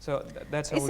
So that's how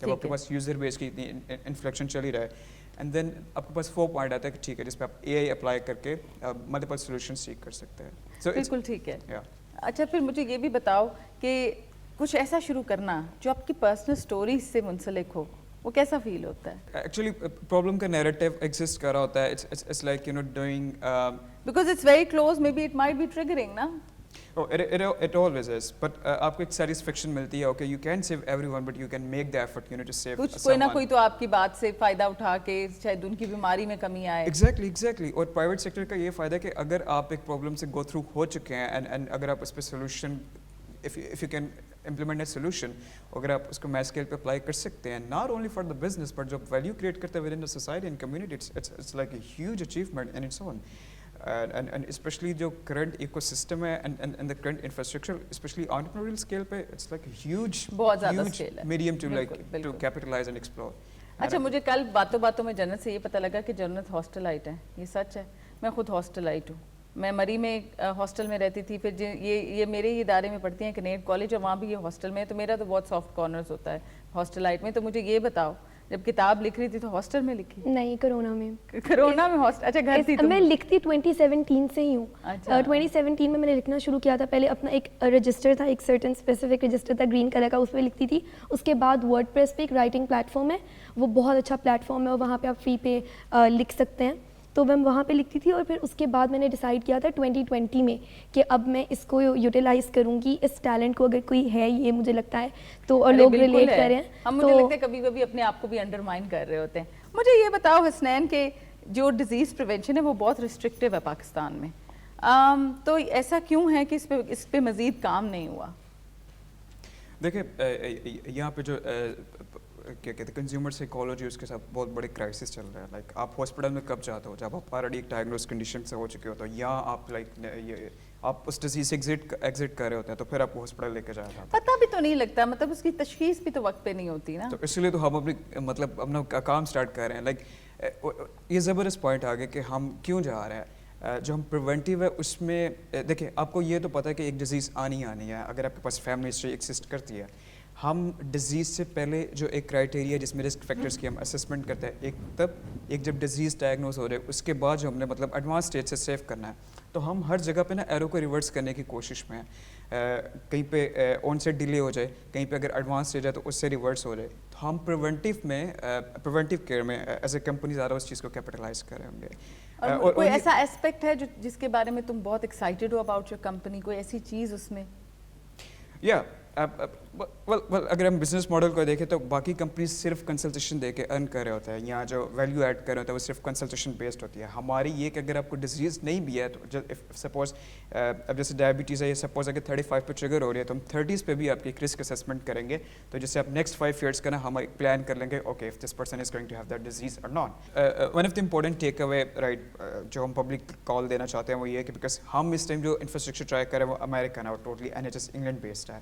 جب آپ کے پاس یوزر بیس کی اتنی انفلیکشن چل ہی رہا ہے اینڈ دین آپ کے پاس 4 پوائنٹ آتا ہے کہ ٹھیک ہے جس پہ آپ اے آئی اپلائی کر کے ملٹیپل سولوشن سیکھ کر سکتے ہیں. بالکل ٹھیک ہے. اچھا پھر مجھے یہ بھی بتاؤ کہ کچھ ایسا شروع کرنا جو آپ کی پرسنل اسٹوریز سے منسلک ہو, وہ کیسا فیل ہوتا ہے؟ ایکچولی پرابلم کا نیریٹو ایگزسٹ کر رہا ہوتا ہے. It's like doing because it's very close, maybe it might be triggering نا. It always is, but آپ کو ایک سیٹسفیکشن ملتی ہے. Okay you can save everyone but you can make the effort to save کچھ کوئی نہ کوئی تو آپ کی بات سے فائدہ اٹھا کے شاید ان کی بیماری میں کمی آئے. ایگزیکٹلی. اور پرائیویٹ سیکٹر کا یہ فائدہ ہے کہ اگر آپ ایک پرابلم سے گو تھرو ہو چکے ہیں اینڈ اگر آپ اس پہ solution if you can implement a solution, اگر آپ اس کو میس اسکیل پہ اپلائی کر سکتے ہیں, not only for the business but جو ویلیو کریٹ کرتا ہے within the society and community, it's like a huge achievement in its own. And especially جو current ecosystem ہے and the current infrastructure, especially entrepreneurial scale پہ, it's like a huge medium to like to capitalize and explore. اچھا مجھے کل باتوں باتوں میں جنت سے یہ پتہ لگا کہ جنت ہاسٹلائٹ ہے. یہ سچ ہے؟ میں خود ہاسٹلائٹ ہوں. میں مری میں ہاسٹل میں رہتی تھی, پھر یہ میرے ہی ادارے میں پڑھتی ہیں کنیڈ کالج, اور وہاں بھی یہ ہاسٹل میں ہے, تو میرا تو بہت سافٹ کارنرز ہوتا ہے ہاسٹلائٹ میں. تو مجھے یہ بتاؤ, جب کتاب لکھ رہی تھی تو ہاسٹل میں لکھی؟ نہیں, کرونا میں. کرونا میں ہاسٹل. اچھا گھر تھی؟ میں لکھتی 2017 سے ہی ہوں. 2017 میں نے لکھنا شروع کیا تھا. پہلے اپنا ایک رجسٹر تھا, ایک سرٹن اسپیسیفک رجسٹر تھا گرین کلر کا, اس پہ لکھتی تھی. اس کے بعد ورڈ پریس پہ ایک رائٹنگ پلیٹ فارم ہے, وہ بہت اچھا پلیٹ فارم ہے, اور وہاں پہ آپ فری پہ لکھ سکتے ہیں. تو میں وہاں پہ لکھتی تھی, اور پھر اس کے بعد میں نے ڈیسائیڈ کیا تھا 2020 میں کہ اب میں اس کو یوٹیلائز کروں گی, اس ٹیلنٹ کو اگر کوئی ہے, یہ مجھے لگتا ہے تو, اور لوگ ریلیٹ کر رہے ہیں. ہم مجھے لگتا ہے کبھی کبھی اپنے آپ کو بھی انڈرمائن کر رہے ہوتے ہیں. مجھے یہ بتاؤ حسنین کہ جو ڈیزیز پریونشن ہے وہ بہت ریسٹرکٹیو ہے پاکستان میں, تو ایسا کیوں ہے کہ اس پہ مزید کام نہیں ہوا؟ دیکھیں یہاں پہ جو کیا کہتے ہیں کنزیومر سائیکالوجی, اس کے ساتھ بہت بڑے کرائسس چل رہا ہے. لائک آپ ہاسپٹل میں کب جاتے ہو؟ جب آپ آلریڈی ایک ڈائگنوز کنڈیشن سے ہو چکے ہوتے ہو, یا آپ لائک آپ اس ڈیزیز سے ایگزٹ کر رہے ہوتے ہیں, تو پھر آپ کو ہاسپٹل لے کے جایا جاتا ہے. پتہ بھی تو نہیں لگتا, مطلب اس کی تشخیص بھی تو وقت پہ نہیں ہوتی نا. تو اس لیے تو ہم اپنی مطلب اپنا کام اسٹارٹ کر رہے ہیں. لائک یہ زبردست پوائنٹ آ گیا کہ ہم کیوں جا رہے ہیں. جو ہم پریونٹیو ہے اس میں دیکھیں, آپ کو یہ تو پتہ ہے کہ ایک ڈیزیز آنی ہے, اگر آپ کے پاس فیملی ہسٹری ایگزسٹ کرتی ہے. ہم ڈیزیز سے پہلے جو ایک کرائٹیریا جس میں رسک فیکٹرز کی ہم اسسمنٹ کرتے ہیں, ایک جب ڈیزیز ڈائگنوز ہو جائے اس کے بعد جو ہم نے مطلب ایڈوانس اسٹیج سے سیو کرنا ہے, تو ہم ہر جگہ پہ نا ایرو کو ریورس کرنے کی کوشش میں ہیں. کہیں پہ آن سے ڈیلے ہو جائے, کہیں پہ اگر ایڈوانس اسٹیج ہے تو اس سے ریورس ہو جائے. تو ہم پریونٹیو کیئر میں ایز اے کمپنی زیادہ اس چیز کو کیپٹلائز کر رہے ہوں گے. اور کوئی ایسا اسپیکٹ ہے جس کے بارے میں تم بہت excited who about your company, کوئی ایسی چیز اس میں؟ یا اگر ہم بزنس ماڈل کو دیکھیں تو باقی کمپنیز صرف کنسلٹیشن دے کے ارن کر رہے ہوتے ہیں, یا جو ویلیو ایڈ کر رہے ہوتے ہیں وہ صرف کنسلٹیشن بیسڈ ہوتی ہے. ہماری یہ کہ اگر آپ کو ڈیزیز نہیں بھی ہے, تو سپوز اب جیسے ڈائبٹیز ہے, یہ سپوز اگر 35 پہ ٹریگر ہو رہی ہے, تو ہم 30s پہ بھی آپ کی ایک رسک اسسمنٹ کریں گے. تو جیسے آپ نیکسٹ 5 ایئرس کا نا ہم ایک پلان کر لیں گے, okay if this person is going to have that disease اور not. One of the important take away right جو ہم پبلک کال دینا چاہتے ہیں وہ یہ ہے کہ بیکاز ہم اس ٹائم جو انفراسٹرکچر ٹرائی کر رہے ہیں وہ امیریکن ہے اور ٹوٹلی NHS انگلینڈ بیسڈ ہے.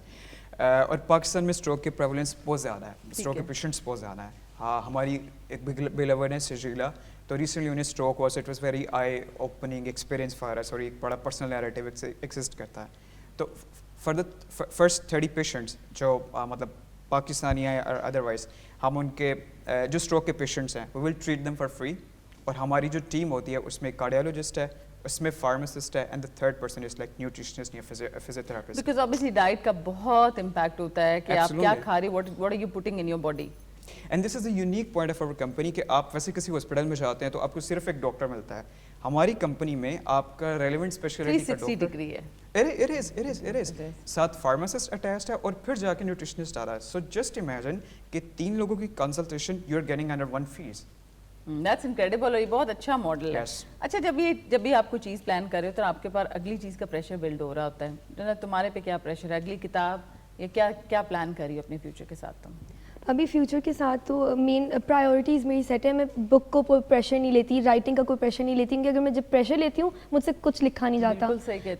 اور پاکستان میں اسٹروک کی پریولنس بہت زیادہ ہے, اسٹروک کے پیشنٹس بہت زیادہ ہیں. ہاں ہماری ایک بلیور ہے سجیلا, تو ریسنٹلی انہیں اسٹروک ہوا, it was very eye opening experience for us, اور ایک بڑا پرسنل نیریٹیو ایگزسٹ کرتا ہے. تو فار دا فرسٹ 30 پیشنٹس جو مطلب پاکستانی ہیں اور ادروائز, ہم ان کے جو اسٹروک کے پیشنٹس ہیں we will treat them for free. اور ہماری جو ٹیم ہوتی ہے اس میں کارڈیالوجسٹ ہے, اس میں فارماسسٹ ہے, and the third person is like nutritionist یا فزیوتھراپسٹ. بیکاز obviously ڈائٹ کا بہت امپیکٹ ہوتا ہے کہ آپ کیا کھا رہے, what are you putting in your body. And this is a unique point of our company کہ آپ ویسے کسی ہاسپٹل میں جاتے ہیں تو آپ کو صرف ایک ڈاکٹر ملتا ہے. ہماری کمپنی میں آپ کا ریلیونٹ اسپیشلٹی کا ڈاکٹر ڈگری ہے, it is ساتھ فارماسسٹ اٹیچڈ ہے, اور پھر جا کے نیوٹریشنسٹ آ رہا ہے. سو جسٹ امیجن کہ 3 لوگوں کی consultation you are getting under one fees. That's incredible, اور یہ بہت اچھا ماڈل ہے. اچھا جب بھی آپ کوئی چیز پلان کر رہے ہو تو آپ کے پاس اگلی چیز کا پریشر بلڈ ہو رہا ہوتا ہے. تمہارے پہ کیا پریشر ہے, اگلی کتاب یا کیا پلان کر رہی ہو اپنے فیوچر کے ساتھ تم؟ ابھی فیوچر کے ساتھ تو مین پرائیورٹیز میری سیٹ ہے. میں بک کو کوئی پریشر نہیں لیتی, رائٹنگ کا کوئی پریشر نہیں لیتی, کیونکہ اگر میں جب پریشر لیتی ہوں مجھ سے کچھ لکھا نہیں جاتا.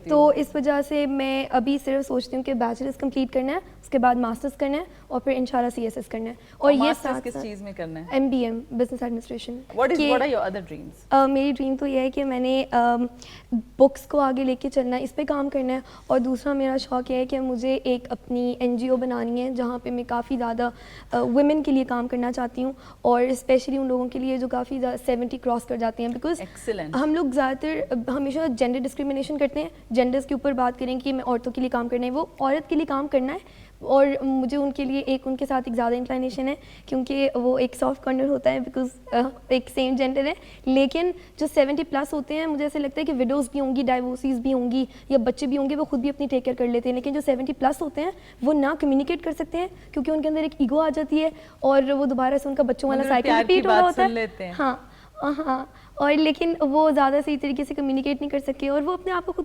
تو اس وجہ سے میں ابھی صرف سوچتی ہوں کہ بیچلرز کمپلیٹ کرنا ہے, اس کے بعد ماسٹرز کرنا ہے, اور پھر انشاءاللہ CSS کرنا ہے. اور یہ ساتھ کس چیز میں کرنا ہے؟ MBM business administration. What are your other dreams? میری ڈریم تو یہ ہے کہ میں نے بکس کو آگے لے کے چلنا ہے, اس پہ کام کرنا ہے. اور دوسرا میرا شوق یہ ہے کہ مجھے ایک اپنی NGO بنانی ہے جہاں پہ میں کافی زیادہ ویمن کے لیے کام کرنا چاہتی ہوں, اور اسپیشلی ان لوگوں کے لیے جو کافی 70 کراس کر جاتے ہیں, بیکاز ہم لوگ زیادہ تر ہمیشہ جینڈر ڈسکریمنیشن کرتے ہیں. جینڈرس کے اوپر بات کریں کہ میں عورتوں کے لیے کام کرنا ہے, وہ عورت کے لیے کام کرنا ہے, اور مجھے ان کے لیے ان کے ساتھ ایک زیادہ انکلائنیشن ہے کیونکہ وہ ایک سافٹ کارنر ہوتا ہے بیکاز ایک سیم جینڈر ہے. لیکن جو 70+ ہوتے ہیں, مجھے ایسا لگتا ہے کہ وڈوز بھی ہوں گی, ڈائیورسیز بھی ہوں گی, یا بچے بھی ہوں گے, وہ خود بھی اپنی ٹیک کیئر کر لیتے ہیں. لیکن جو 70+ ہوتے ہیں وہ نہ کمیونیکیٹ کر سکتے ہیں کیونکہ ان کے اندر ایک ایگو آ جاتی ہے, اور وہ دوبارہ سے ان کا بچوں والا سائیکل ریپیٹ ہو رہا ہوتا ہے. ہاں ہاں, اور لیکن وہ زیادہ صحیح طریقے سے کمیونیکیٹ نہیں کر سکے, اور وہ اپنے آپ کو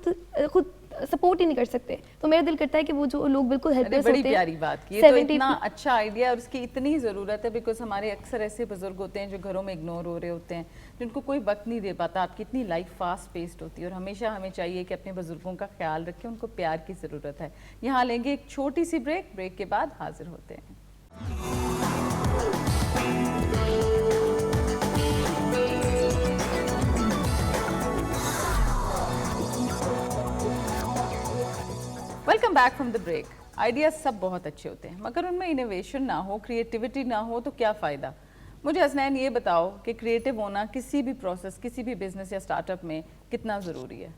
خود سپورٹ ہی نہیں کر سکتے. تو میرا دل کرتا ہے کہ وہ جو لوگ بالکل ہیلپ لیس ہوتے ہیں. بڑی پیاری بات کی, یہ تو اتنا اچھا آئیڈیا ہے اور اس کی اتنی ضرورت ہے, بیکاز ہمارے اکثر ایسے بزرگ ہوتے ہیں جو گھروں میں اگنور ہو رہے ہوتے ہیں, جن کو کوئی وقت نہیں دے پاتا. آپ کی اتنی لائف فاسٹ پیسڈ ہوتی ہے, اور ہمیشہ ہمیں چاہیے کہ اپنے بزرگوں کا خیال رکھیں, ان کو پیار کی ضرورت ہے. یہاں لیں گے ایک چھوٹی سی بریک کے بعد حاضر ہوتے ہیں. Welcome back from the break. Ideas سب بہت اچھے ہوتے ہیں, مگر ان میں انوویشن نہ ہو, کریٹیوٹی نہ ہو تو کیا فائدہ. مجھے حسنین یہ بتاؤ کہ کریٹیو ہونا کسی بھی پروسیس, کسی بھی بزنس یا اسٹارٹ اپ میں کتنا ضروری ہے,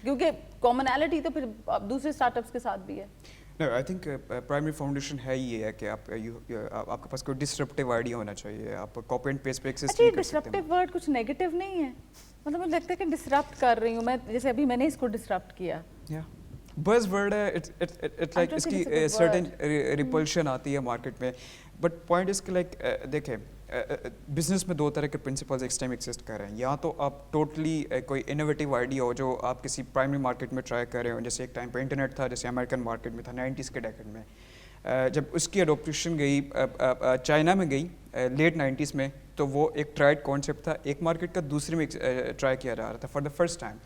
کیونکہ کامنالٹی تو پھر دوسرے اسٹارٹ اپس کے ساتھ بھی ہے. No, I think primary foundation ہے یہ ہے کہ آپ کے پاس کوئی ڈسرپٹیو آئیڈیا ہونا چاہیے. آپ کاپی اینڈ پیسٹ پہ ایکسسٹ نہیں کر سکتے. ڈسرپٹیو ورڈ کچھ نیگیٹو نہیں ہے, مطلب مجھے لگتا ہے کہ ڈسرپٹ کر رہی ہوں میں, جیسے ابھی میں نے اس کو ڈسرپٹ کیا. بز ورڈ ہے, اٹ لائک اس کی سرٹن ریپلشن آتی ہے مارکیٹ میں. بٹ پوائنٹ اس کہ لائک دیکھیں بزنس میں 2 طرح کے پرنسپلز ایک ٹائم ایگزسٹ کر رہے ہیں. یا تو آپ ٹوٹلی کوئی انوویٹیو آئیڈیا ہو جو آپ کسی پرائمری مارکیٹ میں ٹرائی کر رہے ہو, جیسے ایک ٹائم پہ انٹرنیٹ تھا, جیسے امریکن مارکیٹ میں تھا 90s کے ڈیکیڈ میں. جب اس کی اڈوپٹیشن گئی چائنا میں گئی لیٹ 90s میں, تو وہ ایک ٹرائڈ کانسیپٹ تھا, ایک مارکیٹ کا دوسرے میں ٹرائی کیا جا رہا تھا فار دا فرسٹ ٹائم.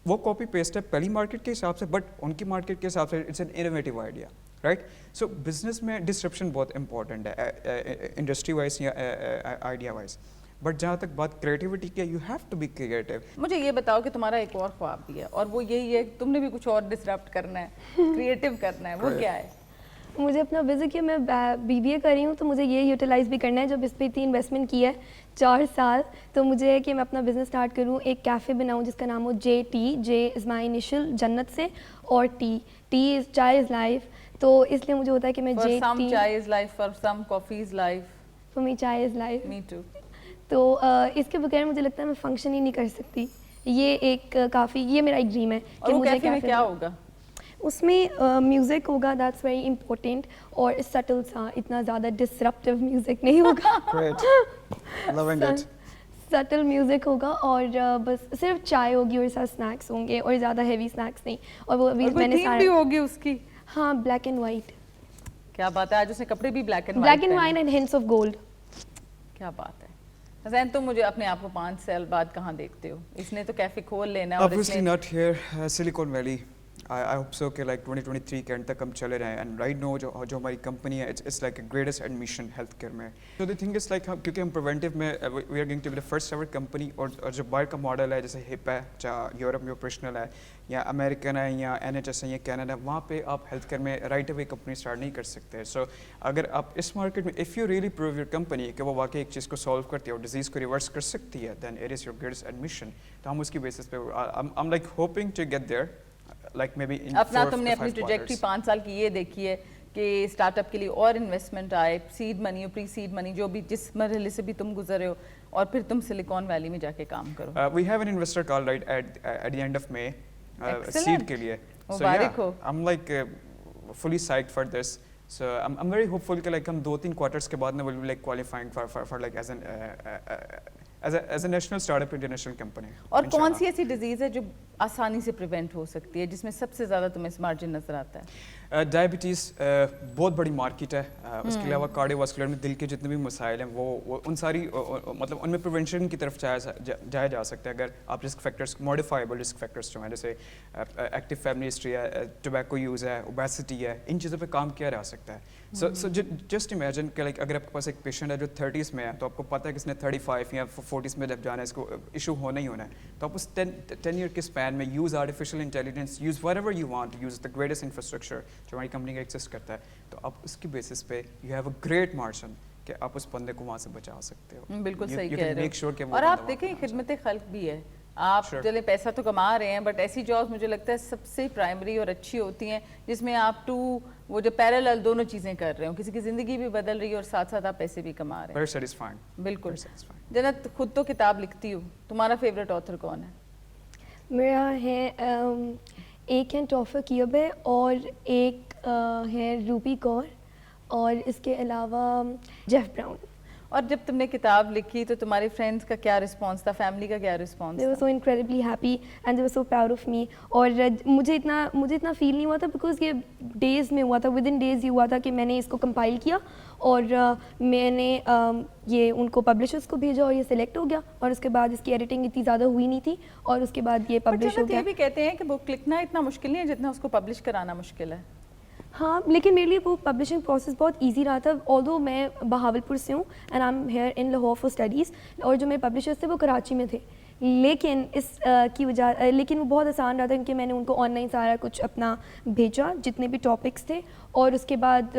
وہ کاپی پیسٹ ہے پہلی مارکیٹ کے حساب سے, بٹ ان کی مارکیٹ کے حساب سے it's an innovative idea, right. So business میں ڈسرپشن بہت امپورٹنٹ ہے انڈسٹری وائز یا آئیڈیا وائز. بٹ جہاں تک بات کریٹیوٹی کی ہے, you have to be creative. مجھے یہ بتاؤ کہ تمہارا ایک اور خواب بھی ہے, اور وہ یہی ہے کہ تم نے بھی کچھ اور ڈسرپٹ کرنا ہے, کریٹیو کرنا ہے, وہ کیا ہے؟ مجھے اپنا بزنس کیا, میں BBA کر رہی ہوں, تو مجھے یہ یوٹیلائز بھی کرنا ہے. جب اس پہ اتنی انویسٹمنٹ کی ہے 4 سال, تو مجھے ہے کہ میں اپنا بزنس اسٹارٹ کروں, ایک کیفے بناؤں جس کا نام ہو JT. J از مائی انیشل جنت سے, اور T از چائے از لائف. تو اس لیے مجھے ہوتا ہے کہ میں JT. For some چائے is life, for some coffee is life. For me چائے از لائف. Me too. تو اس کے بغیر مجھے لگتا ہے میں فنکشن ہی نہیں کر سکتی. یہ ایک کافی, یہ میرا ایک ڈریم ہے کہ مجھے کیفے میں کیا ہوگا. اس میں میوزک ہوگا, دیٹس ویری امپورٹنٹ, اور سٹل سا, اتنا زیادہ ڈسرپٹیو میوزک نہیں ہوگا. سٹل میوزک ہوگا, اور بس صرف چائے ہوگی اور ساتھ اسنیکس ہوں گے, اور زیادہ ہیوی اسنیکس نہیں. اور وہ ابھی میں نے بھی ہوگی اس کی. ہاں, بلیک اینڈ وائٹ. کیا بات ہے, آج اس نے کپڑے بھی black and white and hints of gold. کیا بات ہے. حسین, تم مجھے اپنے آپ کو 5 سال بعد کہاں دیکھتے ہو؟ اس نے تو کیفے کھول لینا ہے. Obviously not here, Silicon Valley. I hope so کہ like 2023 کے اینڈ تک ہم چلے رہے ہیں. اینڈ رائٹ نو جو ہماری کمپنی ہے, it's like a greatest admission health care میں. So the thing is like کیونکہ ہم پریونٹیو میں we are going to be the first ever company. اور جو باہر کا ماڈل ہے جیسے ہپ ہے, چاہے یورپ میں آپریشنل ہے, یا امریکن ہے, یا NHS ہے, یا کینیڈا, وہاں پہ آپ ہیلتھ کیئر میں رائٹ اوے کمپنی اسٹارٹ نہیں کر سکتے. سو اگر آپ اس مارکیٹ میں if you really prove your company کہ وہ واقعی ایک چیز کو سالو کرتی ہے اور ڈیزیز کو ریورس کر سکتی ہے, then it is your greatest admission. تو ہم اس کی بیسس پہ I'm like hoping to get there. Like maybe in اپنا تم نے اپنی ٹریجیکٹری 5 سال کی یہ دیکھی ہے کہ اسٹارٹ اپ کے لیے اور انویسٹمنٹ آئے, سیڈ منی اور پری سیڈ منی, جو بھی جس مرحلے سے بھی تم گزرے ہو, اور پھر تم سلیکون ویلی میں جا کے کام کرو. We have an investor call right at the end of May, seed کے لیے. So Mubarak who. I'm like fully psyched for this. So I'm very hopeful کہ like ہم 2-3 quarters کے بعد we'll be like qualifying for like as a national startup international company. اور کون سی ایسی disease ہے جو آسانی سے پریونٹ ہو سکتی ہے, جس میں سب سے زیادہ تمہیں مارجن نظر آتا ہے؟ ڈائبٹیز بہت بڑی مارکیٹ ہے. اس کے علاوہ کارڈیو واسکولر میں دل کے جتنے بھی مسائل ہیں وہ ان ساری مطلب ان میں پریونشن کی طرف جایا جا سکتا ہے اگر آپ رسک فیکٹرس, موڈیفائبل رسک فیکٹرس جو ہیں, جیسے ایکٹیو فیملی ہسٹری ہے, ٹوبیکو یوز ہے, اوبیسٹی ہے, ان چیزوں پہ کام کیا جا سکتا ہے. سو جسٹ امیجن کہ لائک اگر آپ کے پاس ایک پیشنٹ ہے جو 30s میں ہے, تو آپ کو پتہ ہے کہ اس نے 35 یا 40s میں جب جانا ہے, اس کو ایشو ہونا ہی ہونا ہے, تو آپ اس 10 ایئر کے اسپین اسپین میں use artificial intelligence, use what ever you want, use the greatest infrastructure جو ہماری کمپنی کا ایکسسٹ کرتا ہے, تو آپ اس کی بیسس پہ you have a great margin کہ آپ اس بندے کو وہاں سے بچا سکتے ہو. بالکل صحیح کہہ رہے ہو. اور آپ دیکھیں خدمت خلق بھی ہے, آپ چلے پیسہ تو کما رہے ہیں, بٹ ایسی جابس مجھے لگتا ہے سب سے پرائمری اور اچھی ہوتی ہیں جس میں آپ وہ جو پیرالل دونوں چیزیں کر رہے ہوں, کسی کی زندگی بھی بدل رہی ہے اور ساتھ ساتھ آپ پیسے بھی کما رہے ہیں. Very satisfying. بالکل. جنت, خود تو کتاب لکھتی ہوں, تمہارا فیوریٹ آتھر کون ہے؟ میرا ہے ایک ہے توفیق ایوب ہے اور ایک ہے روبی کور اور اس کے علاوہ جیف براؤن. اور جب تم نے کتاب لکھی تو تمہارے فرینڈس کا کیا رسپانس تھا, فیملی کا کیا response they were so incredibly happy and they were so proud of me. اور مجھے اتنا فیل نہیں ہوا تھا بیکاز یہ ڈیز میں ہوا تھا, ود ان ڈیز یہ ہوا تھا کہ میں نے اس کو کمپائل کیا اور میں نے یہ ان کو پبلشرس کو بھیجا اور یہ سلیکٹ ہو گیا, اور اس کے بعد اس کی ایڈیٹنگ اتنی زیادہ ہوئی نہیں تھی اور اس کے بعد یہ پبلش ہو گیا. یہ بھی کہتے ہیں کہ بک لکھنا اتنا مشکل نہیں ہے جتنا اس کو پبلش کرانا مشکل ہے. ہاں, لیکن میرے لیے وہ پبلشنگ پروسیس بہت ایزی رہا تھا, آلدو میں بہاولپور سے ہوں and I am here in Lahore for studies, اور جو میرے پبلشرس تھے وہ کراچی میں تھے, لیکن اس کی وجہ لیکن وہ بہت آسان رہا تھا کیونکہ میں نے ان کو آن لائن سارا کچھ اپنا بھیجا جتنے بھی ٹاپکس تھے, اور اس کے بعد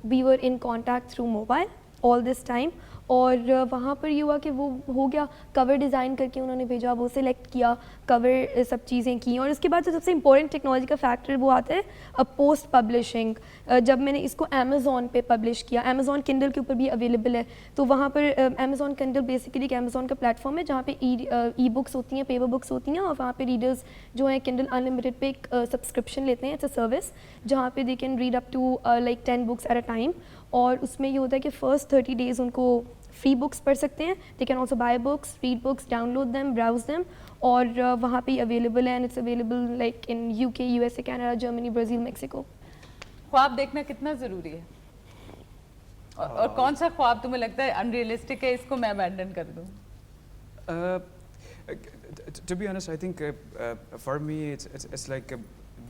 we were in contact through mobile all this time, اور وہاں پر یہ ہوا کہ وہ ہو گیا, کور ڈیزائن کر کے انہوں نے بھیجا, وہ سلیکٹ کیا, کور سب چیزیں کی, اور اس کے بعد جو سب سے امپورٹنٹ ٹیکنالوجی کا فیکٹر وہ آتا ہے پوسٹ پبلشنگ. جب میں نے اس کو امیزون پہ پبلش کیا, امیزون کنڈل کے اوپر بھی اویلیبل ہے, تو وہاں پر امیزون کنڈل بیسیکلی ایک امیزون کا پلیٹ فارم ہے جہاں پہ ای بکس ہوتی ہیں, پیپر بکس ہوتی ہیں, اور وہاں پہ ریڈرز جو ہیں کنڈل انلمیٹڈ پہ ایک سبسکرپشن لیتے ہیں, اٹس اے سروس جہاں پہ they can read up to like 10 books at a time, اور اس میں یہ ہوتا ہے کہ فرسٹ 30 days ان کو فری بکس پڑھ سکتے ہیں, they can also buy books, read books, download them, browse them, اور وہاں پہ اویلیبل ہے, and it's available like in UK, USA, Canada, Germany, Brazil, Mexico. خواب دیکھنا کتنا ضروری ہے, اور کون سا خواب تمہیں لگتا ہے ان ریئلسٹک ہے, اس کو میں ابینڈن کر دوں؟ To be honest, I think for me it's like a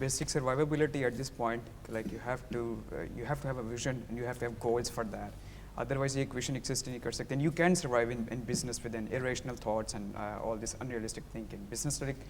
basic survivability at this point. Like you have to have a vision and you have to have goals for that. Otherwise یہ equation exist نہیں کر سکتے. And you can survive in business with an irrational thoughts and all this unrealistic thinking. Business like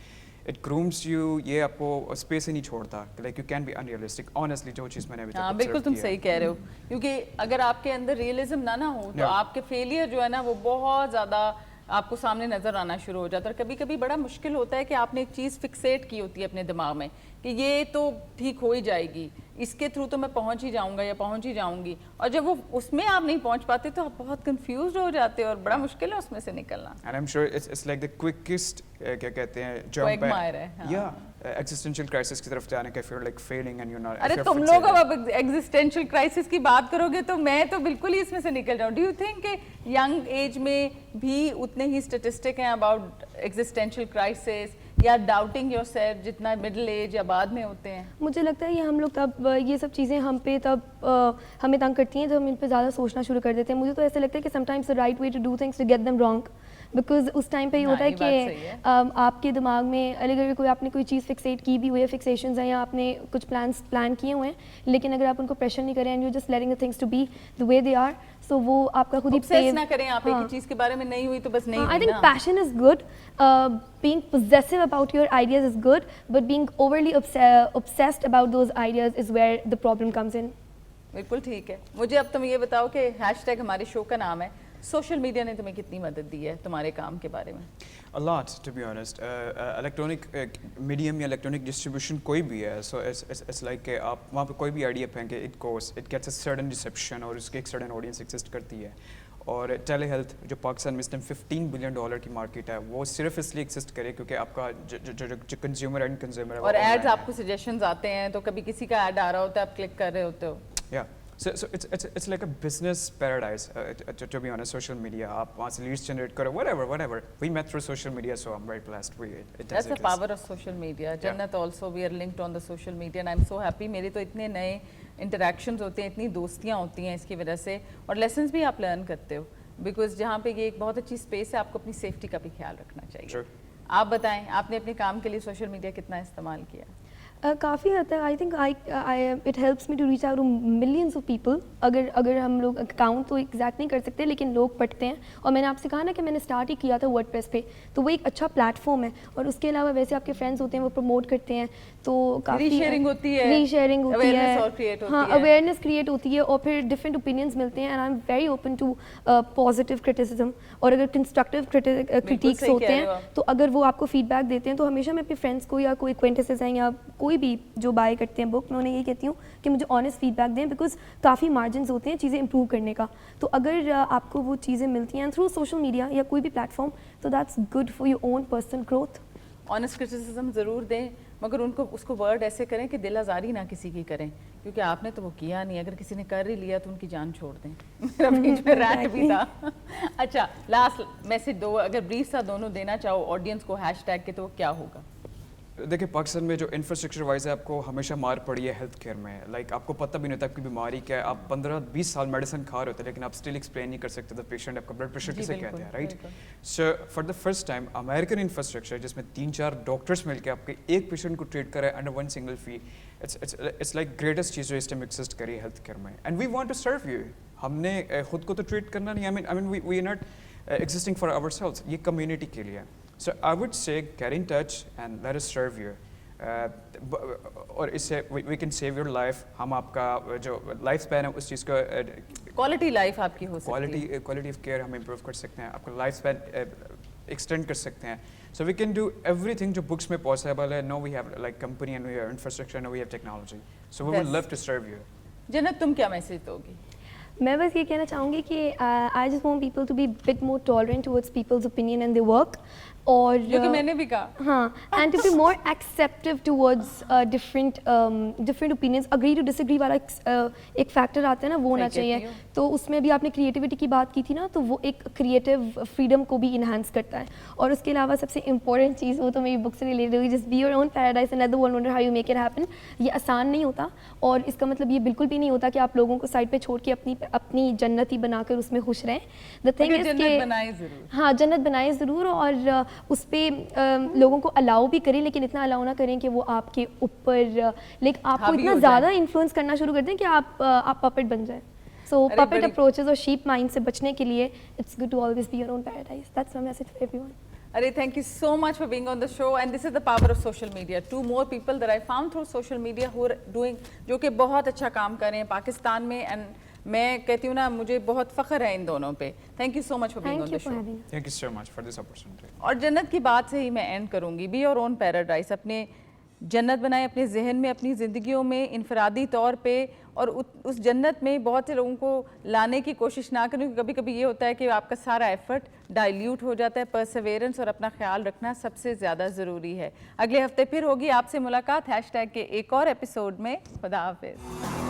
it grooms you, یہ آپ کو space ہی نہیں چھوڑتا. Like you can be unrealistic. Honestly جو چیز میں نے ابھی تک observe بالکل تم صحیح کہہ رہے ہو, کیونکہ اگر آپ کے اندر ریئلزم نہ ہو تو آپ کے فیلئر جو ہے نا وہ بہت زیادہ آپ کو سامنے نظر آنا شروع ہو جاتا ہے. اور کبھی کبھی بڑا مشکل ہوتا ہے کہ آپ نے ایک چیز فکسیٹ کی ہوتی ہے اپنے دماغ میں کہ یہ تو ٹھیک ہو ہی جائے گی, اس کے تھرو تو میں پہنچ ہی جاؤں گا یا پہنچ ہی جاؤں گی, اور جب وہ اس میں آپ نہیں پہنچ پاتے تو آپ بہت کنفیوزڈ ہو جاتے اور بڑا مشکل ہے اس میں سے نکلنا. And I'm sure it's like the quickest کیا کہتے ہیں jump ایگزسٹینشیل کرائسس کی طرف جانے کا, if you're like failing and you're not. ارے تم لوگ اب ایگزسٹینشیل کرائسس کی بات کرو گے تو میں تو بالکل ہی اس میں سے نکل جاؤں. ڈو یو تھنک کہ ینگ ایج میں بھی اتنے ہی اسٹیٹسٹک ہیں اباؤٹ ایگزسٹینشیل کرائسس یا ڈاؤٹنگ یور سیلف جتنا مڈل ایج یا بعد میں ہوتے ہیں؟ مجھے لگتا ہے یہ ہم لوگ تب یہ سب چیزیں ہم پہ تب ہمیں تنگ کرتی ہیں جب ہم ان پہ زیادہ سوچنا شروع کر دیتے ہیں. مجھے تو ایسا لگتا ہے کہ sometimes the right way to do things to get them wrong, because اس ٹائم پہ یہ ہوتا ہے کہ آپ کے دماغ میں اگر کوئی آپ نے کوئی چیز فکسیٹ کی بھی ہوئی ہے, فکسیشنز ہیں یا آپ نے کچھ پلان کیے ہوئے ہیں, لیکن اگر آپ ان کو پریشر نہیں کریں and you just letting the things to be the way they are, so وہ آپ کا خود ہی obsess نہ کریں. آپ ایک چیز کے بارے میں نہیں ہوئی تو بس نہیں. I think passion is good, being possessive about your ideas is good, but being overly obsessed about those ideas is where the problem comes in. بالکل ٹھیک ہے. مجھے اب تم یہ بتاؤ کہ ہیش ٹیگ ہمارے شو کا نام ہے, سوشل میڈیا نے تمہیں کتنی مدد دی ہے تمہارے کام کے بارے میں؟ A lot, to be honest. Electronic medium یا الیکٹرانک ڈسٹریبیوشن کوئی بھی ہے, سو اٹس لائک کہ آپ وہاں پہ کوئی بھی آئیڈیا پھینکے, it gets a certain reception اور اس کی ایک سرٹن آڈینس ایگزسٹ کرتی ہے. اور ٹیلی ہیلتھ جو پاکستان میں اس ٹائم $15 بلین کی مارکیٹ ہے, وہ صرف اس لیے ایگزسٹ کرے کیونکہ آپ کا جو کنزیومر اینڈ کنزیومر ہے, اور ایڈز آپ کو سجیشنز آتے ہیں تو کبھی کسی کا ایڈ آ رہا ہوتا ہے آپ کلک کر رہے ہوتے ہو. So it's like a business paradise, to be honest. Social media, آپ وہاں سے leads generate کرو, whatever. We met through social media, so I'm very blessed. That's the power of social media. Jannat also, we are linked on the social media and I'm so happy. میرے تو اتنے نئے interactions ہوتے ہیں, اتنی دوستیاں ہوتی ہیں اس کی وجہ سے, اور لیسنز بھی آپ لرن کرتے ہو, بیکاز جہاں پہ یہ ایک بہت اچھی اسپیس ہے, آپ کو اپنی سیفٹی کا بھی خیال رکھنا چاہیے. آپ بتائیں, آپ نے اپنے کام کے لیے سوشل میڈیا کتنا استعمال کیا؟ کافی حد تک I think it helps me to reach out to millions of people. اگر ہم لوگ اکاؤنٹ تو ایگزیکٹ نہیں کر سکتے لیکن لوگ پڑھتے ہیں. اور میں نے آپ سے کہا نا کہ میں نے اسٹارٹ ہی کیا تھا ورڈ پریس پہ, تو وہ ایک اچھا پلیٹ فارم ہے. اور اس کے علاوہ ویسے آپ کے فرینڈس ہوتے ہیں وہ پروموٹ کرتے ہیں, تو کافی ری شیئرنگ ہوتی ہے, ہاں اویئرنیس کریٹ ہوتی ہے, اور پھر ڈفرینٹ اوپینینس ملتے ہیں. And I am very open to positive criticism. اور اگر کنسٹرکٹیو کرٹیکس ہوتے ہیں تو اگر وہ آپ کو فیڈ بیک دیتے ہیں تو ہمیشہ میں اپنے فرینڈس کو یا کوئی ایکوینٹنسز ہیں یا کوئی بھی جو بائی کرتے ہیں بک, میں انہیں یہ کہتی ہوں کہ مجھے آنیسٹ فیڈ بیک دیں, بیکاز کافی مارجنز ہوتے ہیں چیزیں امپروو کرنے کا. تو اگر آپ کو وہ چیزیں ملتی ہیں تھرو سوشل میڈیا یا کوئی بھی پلیٹ فارم, تو that's good for your own personal growth. Honest criticism ضرور دیں, مگر ان کو اس کو ورڈ ایسے کریں کہ دل آزاری نہ کسی کی کریں, کیونکہ آپ نے تو وہ کیا نہیں. اگر کسی نے کر ہی لیا تو ان کی جان چھوڑ دیں. میرا بیچ میں رینٹ بھی تھا. اچھا, لاسٹ میسج دو, اگر بریف سا دونوں دینا چاہو آڈینس کو ہیش ٹیگ کے, تو وہ کیا ہوگا؟ دیکھیں پاکستان میں جو انفراسٹرکچر وائز ہے آپ کو ہمیشہ مار پڑی ہے ہیلتھ کیئر میں. لائک آپ کو پتہ بھی نہیں ہوتا آپ کی بیماری کیا ہے. آپ 15-20 سال میڈیسن کھا رہے ہوتے ہیں لیکن آپ اسٹل ایکسپلین نہیں کر سکتے دا پیشنٹ آپ کا بلڈ پریشر کسے کہتے ہیں, right. So for the first time American infrastructure جس میں 3-4 ڈاکٹرس مل کے آپ کے ایک پیشنٹ کو ٹریٹ کرے under one single fee, it's like greatest چیز جو اس ٹائم ایگزسٹ کری ہے ہیلتھ کیئر میں. And we want to serve you. ہم نے خود کو تو ٹریٹ کرنا نہیں, I mean we are not existing for ourselves, یہ کمیونٹی کے لیے. So I would say get in touch and let us serve you. اور اس سے we can save your life. ہم آپ کا جو لائف اسپین ہے اس چیز کو کوالٹی لائف آپ کی ہو سکتی ہے, کوالٹی آف کیئر ہم امپروو کر سکتے ہیں, آپ کا لائف اسپین ایکسٹینڈ کر سکتے ہیں. So we can do everything جو بکس میں پاسبل ہے. No we have like company and we have infrastructure, no we have technology. So we will love to serve you. Jannat تم کیا message دو گی؟ میں بس یہ کہنا چاہوں گی کہ I just want people to be bit more tolerant towards people's opinion and their work. اور جو کہ میں نے بھی کہا, ہاں, and to be more acceptive towards different opinions. Agree to disagree والا ایک فیکٹر آتا ہے نا, وہ ہونا چاہیے. تو اس میں بھی آپ نے کریٹیوٹی کی بات کی تھی نا, تو وہ ایک کریٹیو فریڈم کو بھی انہانس کرتا ہے. اور اس کے علاوہ سب سے امپورٹنٹ چیز, وہ تو میری بک سے ریلیٹڈ ہوگی, just be your own paradise and let the world wonder how you make it happen. یہ آسان نہیں ہوتا, اور اس کا مطلب یہ بالکل بھی نہیں ہوتا کہ آپ لوگوں کو سائڈ پہ چھوڑ کے اپنی جنت ہی بنا کر اس میں خوش رہیں. دا تھنگ از کہ ہاں جنت بنائیں ضرور, اور اس پہ لوگوں کو الاؤ بھی کریں, لیکن اتنا الاؤ نہ کریں کہ وہ آپ کے اوپر لیکن آپ کو اتنا زیادہ انفلوئنس کرنا شروع کر دیں کہ آپ پپٹ بن جائیں. سو پپٹ اپروچز اور شیپ مائنڈ سے بچنے کے لیے it's good to always be your own paradise. That's my message for everyone. Arey, thank you so much for being on the show, and this is the power of social media. 2 more people that I found through social media who are doing, جو کہ بہت اچھا کام کر رہے ہیں پاکستان میں, and میں کہتی ہوں نا مجھے بہت فخر ہے ان دونوں پہ. Thank you so much for being on the show. Thank you so much for this opportunity. اور جنت کی بات سے ہی میں اینڈ کروں گی. Be your own paradise. اپنے جنت بنائیں اپنے ذہن میں, اپنی زندگیوں میں انفرادی طور پہ, اور اس جنت میں بہت سے لوگوں کو لانے کی کوشش نہ کریں, کیونکہ کبھی کبھی یہ ہوتا ہے کہ آپ کا سارا ایفرٹ ڈائلیوٹ ہو جاتا ہے. پرسیویرنس اور اپنا خیال رکھنا سب سے زیادہ ضروری ہے. اگلے ہفتے پھر ہوگی آپ سے ملاقات ہیش ٹیگ کے ایک اور ایپیسوڈ میں. خدا حافظ.